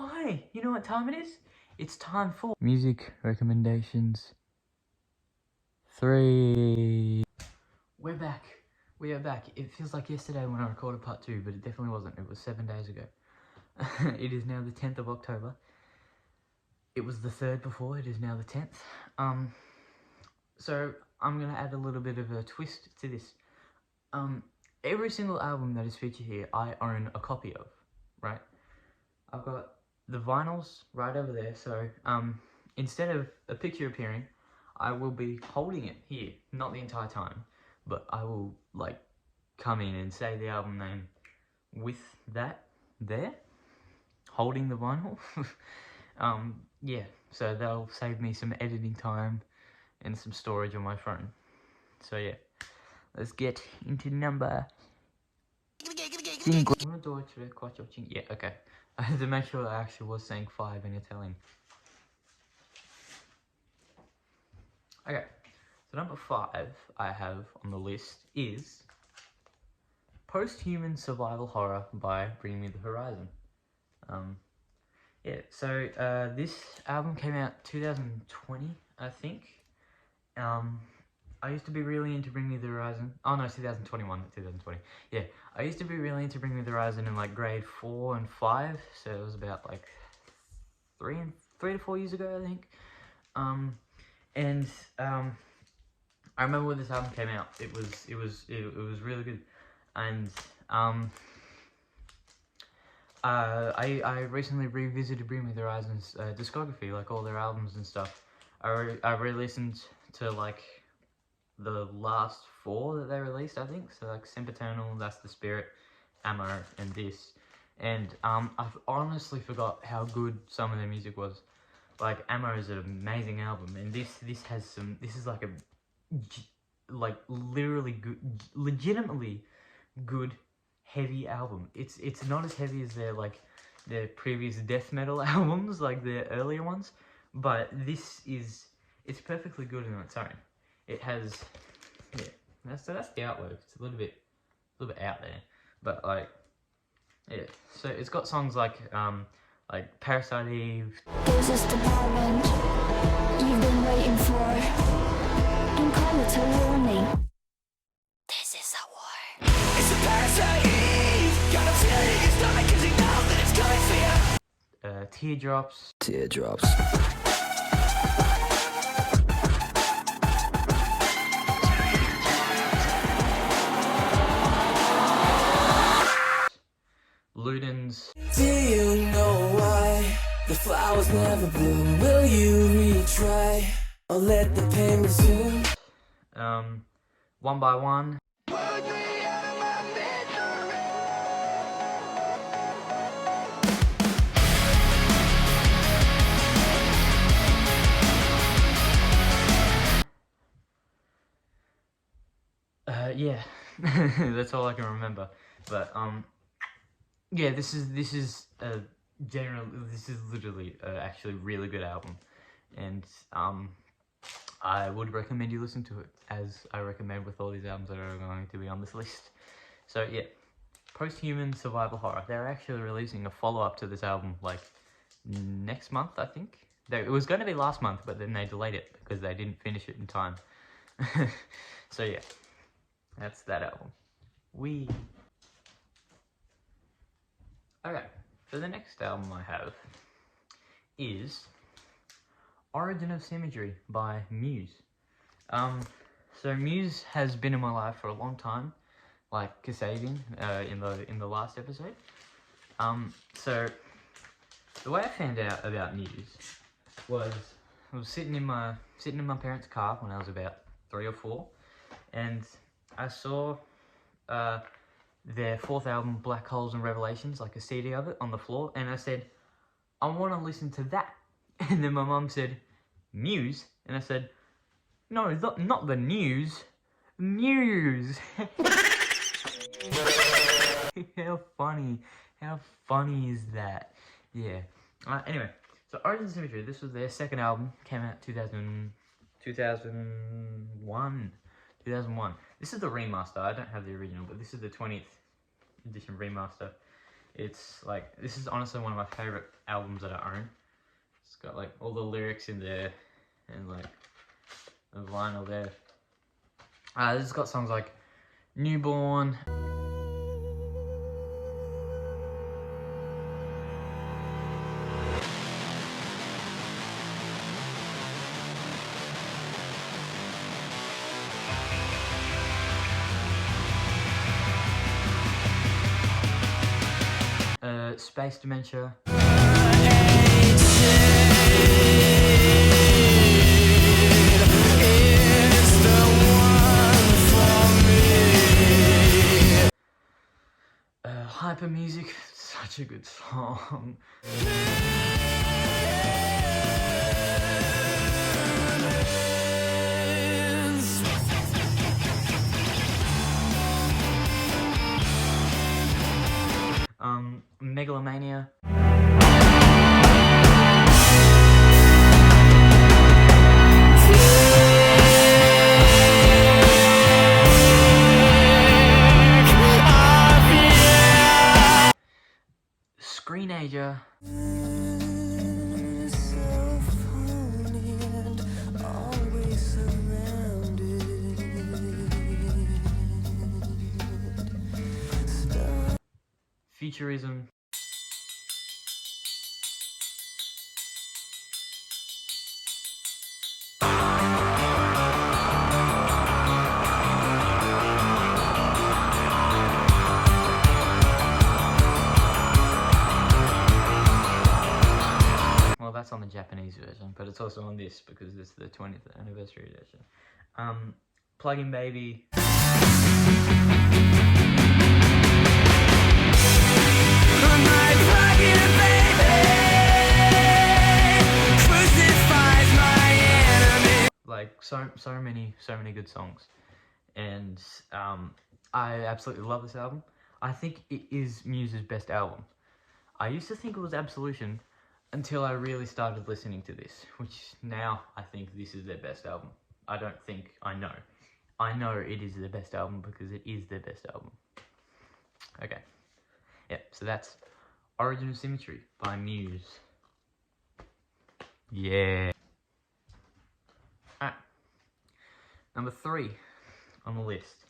Oh, hey, you know what time it is? It's time for music recommendations 3. We're back. We are back. It feels like yesterday when I recorded part 2, but it definitely wasn't. It was 7 days ago. It is now the 10th of October. It was the 3rd before. It is now the 10th. So I'm going to add a little bit of a twist to this. Every single album that is featured here, I own a copy of, right? I've got the vinyls right over there, so instead of a picture appearing, I will be holding it here, not the entire time, but I will like come in and say the album name with that there, holding the vinyl. Yeah, so that'll save me some editing time and some storage on my phone. So yeah, let's get into number. Yeah, okay. I had to make sure I actually was saying 5 in Italian. Okay, so number 5 I have on the list is Post-Human Survival Horror by Bring Me the Horizon. Yeah, so this album came out 2020, I think. I used to be really into Bring Me the Horizon. Oh no, 2021, not 2020. Yeah, I used to be really into Bring Me the Horizon in like grade 4 and 5, so it was about like 3 to 4 years ago, I think. I remember when this album came out. It was really good, and I recently revisited Bring Me the Horizon's discography, like all their albums and stuff. I re-listened to like the last 4 that they released, I think. So like Sempiternal, That's the Spirit, Ammo, and this. And I've honestly forgot how good some of their music was. Like Ammo is an amazing album, and this has some. This is like a literally good, legitimately good heavy album. It's not as heavy as their previous death metal albums, like their earlier ones, but it's perfectly good on its own. It has, yeah, that's the artwork. It's a little bit out there, but like, yeah. So it's got songs like Parasite Eve. This is the moment you've been waiting for, and call it a warning. This is a war. It's a parasite Eve. Got a feeling in your stomach 'cause you know that it's coming for you. Teardrops. Teardrops. Ludens. Do you know why the flowers never bloom? Will you retry or let the pain resume? One by One. Yeah, that's all I can remember. But yeah, this is literally actually really good album, and I would recommend you listen to it, as I recommend with all these albums that are going to be on this list. So yeah, Post-Human Survival Horror. They're actually releasing a follow-up to this album like next month, I think. It was going to be last month, but then they delayed it because they didn't finish it in time. So yeah, that's that album. Okay, so the next album I have is Origin of Symmetry by Muse. So Muse has been in my life for a long time, like Kasadin in the last episode. So the way I found out about Muse was I was sitting in my parents' car when I was about 3 or 4, and I saw their 4th album, Black Holes and Revelations, like a CD of it on the floor, and I said, I want to listen to that. And then my mum said, Muse? And I said, no, not the news, Muse. How funny is that? Yeah. Anyway, so Origin of Symmetry, this was their 2nd album, came out 2001. This is the remaster. I don't have the original, but this is the 20th edition remaster. It's like, this is honestly one of my favorite albums that I own. It's got like all the lyrics in there and like the vinyl there. This has got songs like Newborn. Space Dementia. Hyper Music, such a good song. Megalomania. Screenager. Futurism. Well, that's on the Japanese version, but it's also on this because it's the 20th anniversary edition. Plug-in Baby. Like so many good songs, and I absolutely love this album. I think it is Muse's best album. I used to think it was Absolution until I really started listening to this, which now I think this is their best album. I don't think, I know. I know it is their best album because it is their best album. Okay. Yeah, so that's Origin of Symmetry by Muse. Yeah. Alright. Number 3 on the list.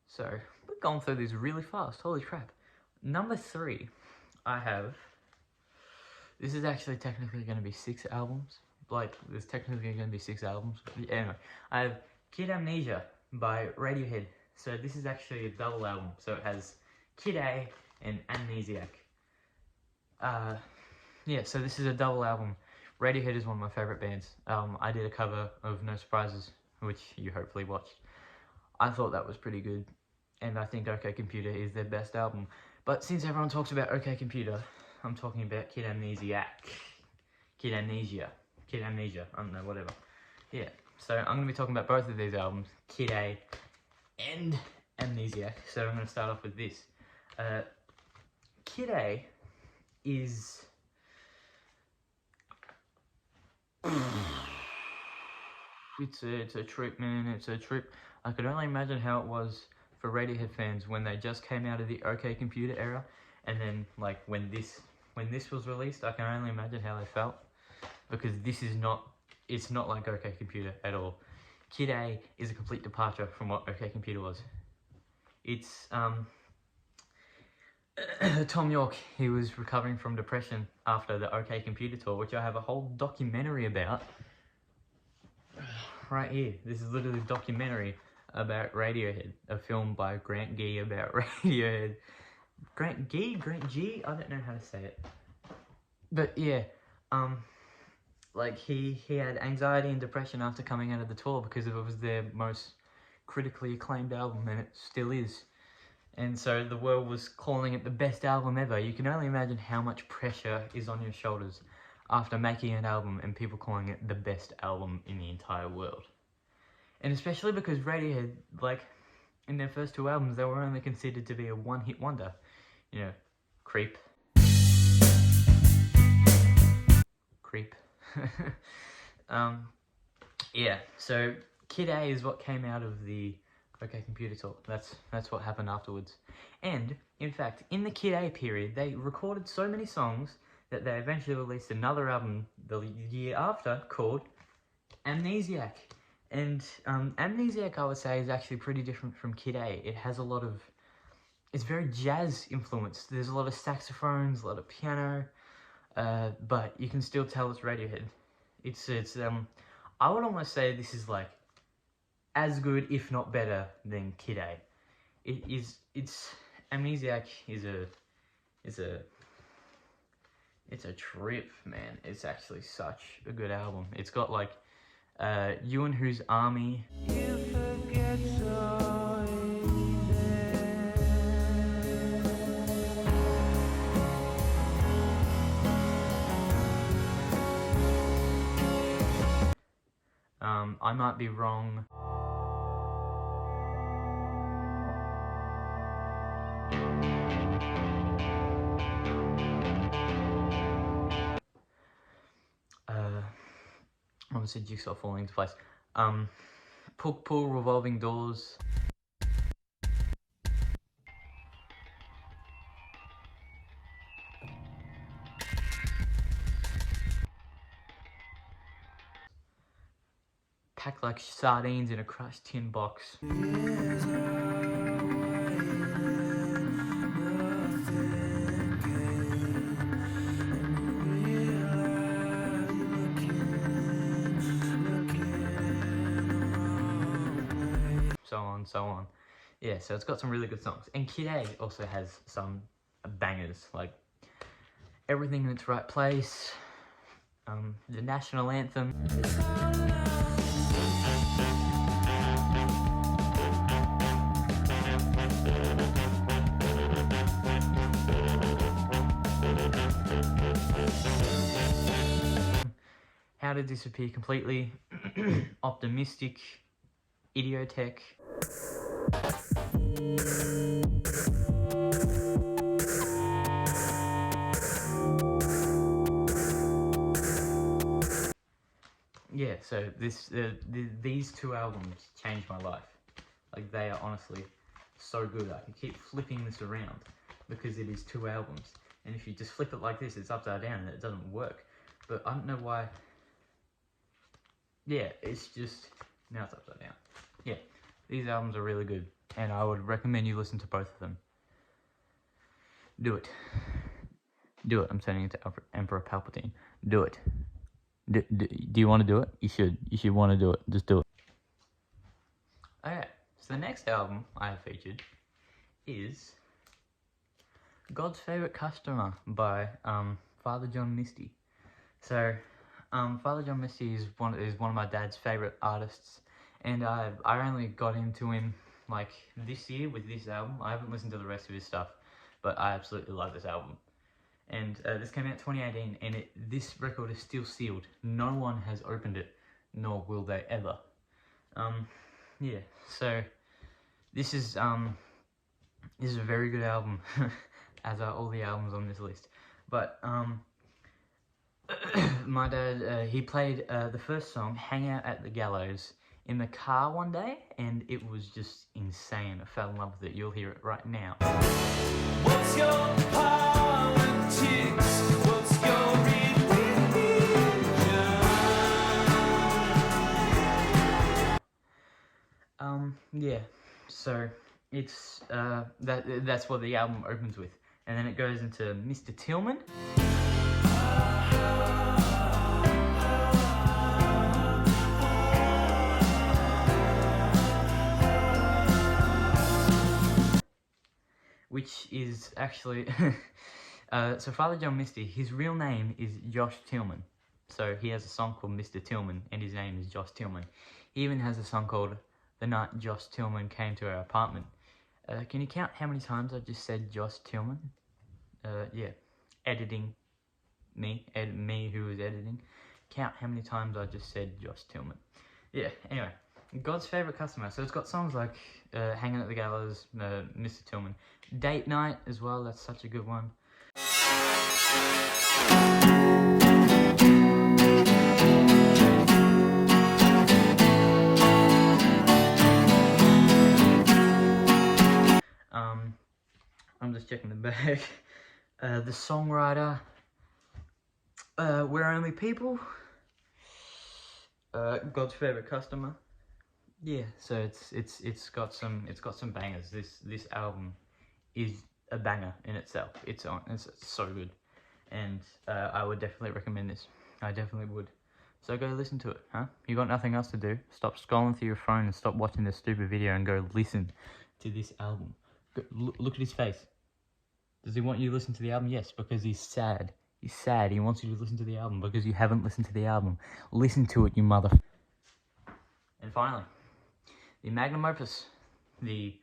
So, we're going through this really fast. Holy crap. Number 3, I have... This is actually technically going to be 6 albums. Like, there's technically going to be 6 albums. But anyway, I have Kid Amnesia by Radiohead. So this is actually a double album. So it has Kid A and Amnesiac. Yeah, so this is a double album. Radiohead is one of my favourite bands. I did a cover of No Surprises, which you hopefully watched. I thought that was pretty good. And I think OK Computer is their best album. But since everyone talks about OK Computer, I'm talking about Kid Amnesia, I don't know, whatever. Yeah, so I'm going to be talking about both of these albums, Kid A and Amnesiac. So I'm going to start off with this. Kid A is... It's a trip, man, it's a trip. I could only imagine how it was for Radiohead fans when they just came out of the OK Computer era, and then like when this was released, I can only imagine how they felt, because this is not, it's not like OK Computer at all. Kid A is a complete departure from what OK Computer was. It's Tom York, he was recovering from depression after the OK Computer tour, which I have a whole documentary about right here. This is literally a documentary about Radiohead, a film by Grant Gee about Radiohead. Grant G? I don't know how to say it. But yeah, like he had anxiety and depression after coming out of the tour because it was their most critically acclaimed album, and it still is. And so the world was calling it the best album ever. You can only imagine how much pressure is on your shoulders after making an album and people calling it the best album in the entire world. And especially because Radiohead, like, in their first 2 albums, they were only considered to be a one-hit wonder. You know, Creep. Yeah, so Kid A is what came out of the Okay, computer talk. That's what happened afterwards. And in fact, in the Kid A period, they recorded so many songs that they eventually released another album the year after called Amnesiac. And Amnesiac, I would say, is actually pretty different from Kid A. It has a lot of, it's very jazz influenced. There's a lot of saxophones, a lot of piano, but you can still tell it's Radiohead. It's I would almost say this is like as good, if not better, than Kid A. It's Amnesiac is a trip, man. It's actually such a good album. It's got like You and Who's Army. You forget so easy. I Might Be Wrong. Obviously Jigsaw Falling into Place. Pull Revolving Doors. Packed like sardines in a crushed tin box. So on. Yeah, so it's got some really good songs. And Kid A also has some bangers, like Everything in Its Right Place, the National Anthem. How to Disappear Completely, Optimistic, Idiotech. Yeah, so these two albums changed my life. Like, they are honestly so good. I can keep flipping this around because it is two albums. And if you just flip it like this, it's upside down and it doesn't work. But I don't know why. Yeah, it's just, now it's upside down. Yeah, these albums are really good. And I would recommend you listen to both of them. Do it. Do it. I'm turning into Emperor Palpatine. Do it. Do you want to do it? You should. You should want to do it. Just do it. Okay, so the next album I have featured is God's Favorite Customer by Father John Misty. So, Father John Misty is one of my dad's favorite artists, and I only got into him like this year with this album. I haven't listened to the rest of his stuff, but I absolutely love this album. And this came out 2018, and this record is still sealed. No one has opened it, nor will they ever. Yeah, so this is a very good album, as are all the albums on this list. But my dad, he played the first song, Hang Out at the Gallows, in the car one day, and it was just insane. I fell in love with it. You'll hear it right now. What's your politics? What's your religion? Yeah, so it's that's what the album opens with, and then it goes into Mr. Tillman. Which is actually, so Father John Misty, his real name is Josh Tillman. So he has a song called Mr. Tillman, and his name is Josh Tillman. He even has a song called The Night Josh Tillman Came to Our Apartment. Can you count how many times I just said Josh Tillman? Yeah, editing, me who was editing. Count how many times I just said Josh Tillman. Yeah, anyway. God's Favorite Customer. So it's got songs like Hanging at the Gallows, Mr. Tillman. Date Night as well, that's such a good one. I'm just checking the back. The songwriter, We're Only People. God's Favorite Customer. Yeah, so it's got some bangers. This album is a banger in itself. It's so good, and I would definitely recommend this. I definitely would. So go listen to it, huh? You got nothing else to do? Stop scrolling through your phone and stop watching this stupid video and go listen to this album. Look at his face. Does he want you to listen to the album? Yes, because he's sad. He's sad. He wants you to listen to the album because you haven't listened to the album. Listen to it, you mother... And finally, the magnum opus, the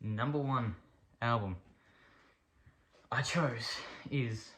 #1 album I chose is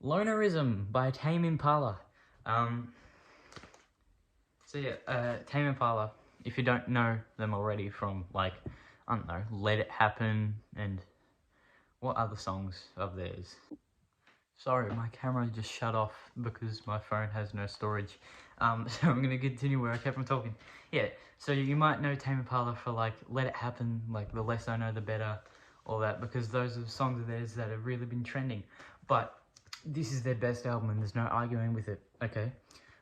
Lonerism by Tame Impala. So yeah, Tame Impala, if you don't know them already from, like, I don't know, Let It Happen and what other songs of theirs? Sorry, my camera just shut off because my phone has no storage. So I'm going to continue where I kept on talking. Yeah, so you might know Tame Impala for, like, Let It Happen, like, The Less I Know The Better, all that, because those are the songs of theirs that have really been trending. But this is their best album and there's no arguing with it, okay?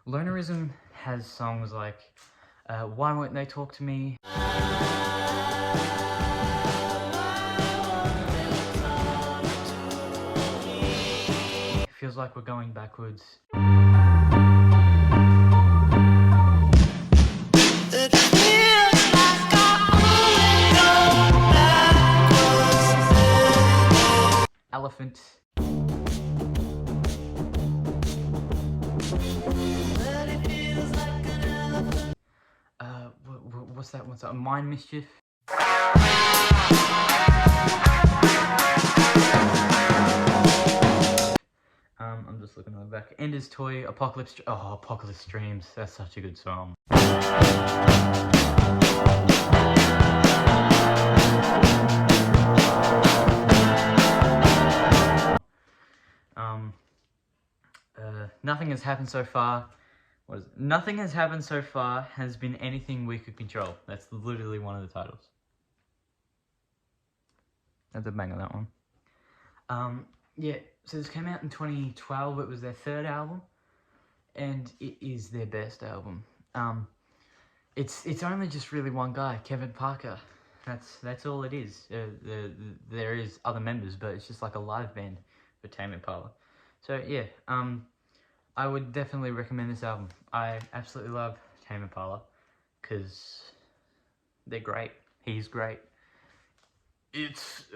Lonerism has songs like Why Won't They Talk to Me? Feels Like We're Going Backwards. Elephant. What's that one? So Mind Mischief. I'm just looking at the back. Ender's Toy, Apocalypse. Oh, Apocalypse Dreams. That's such a good song. Nothing Has Happened So Far. What is it? Nothing Has Happened So Far Has Been Anything We Could Control. That's literally one of the titles. That's a banger, that one. Yeah, so this came out in 2012. It was their 3rd album, and it is their best album. It's only just really one guy, Kevin Parker. That's all it is. There is other members, but it's just like a live band for Tame Impala. So yeah, I would definitely recommend this album. I absolutely love Tame Impala because they're great. He's great. It's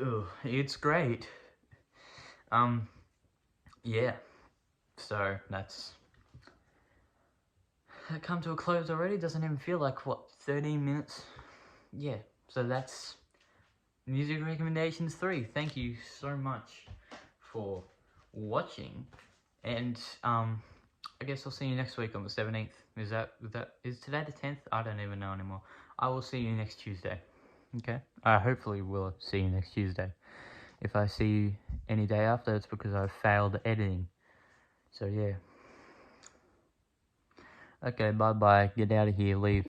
great. Yeah. So that's come to a close already. Doesn't even feel like, what, 13 minutes? Yeah. So that's Music Recommendations 3. Thank you so much for watching, and I guess I'll see you next week on the 17th. Is today the 10th? I don't even know anymore. I will see you next Tuesday. Okay? I hopefully will see you next Tuesday. If I see you any day after, it's because I've failed editing. So yeah. Okay, bye-bye. Get out of here. Leave.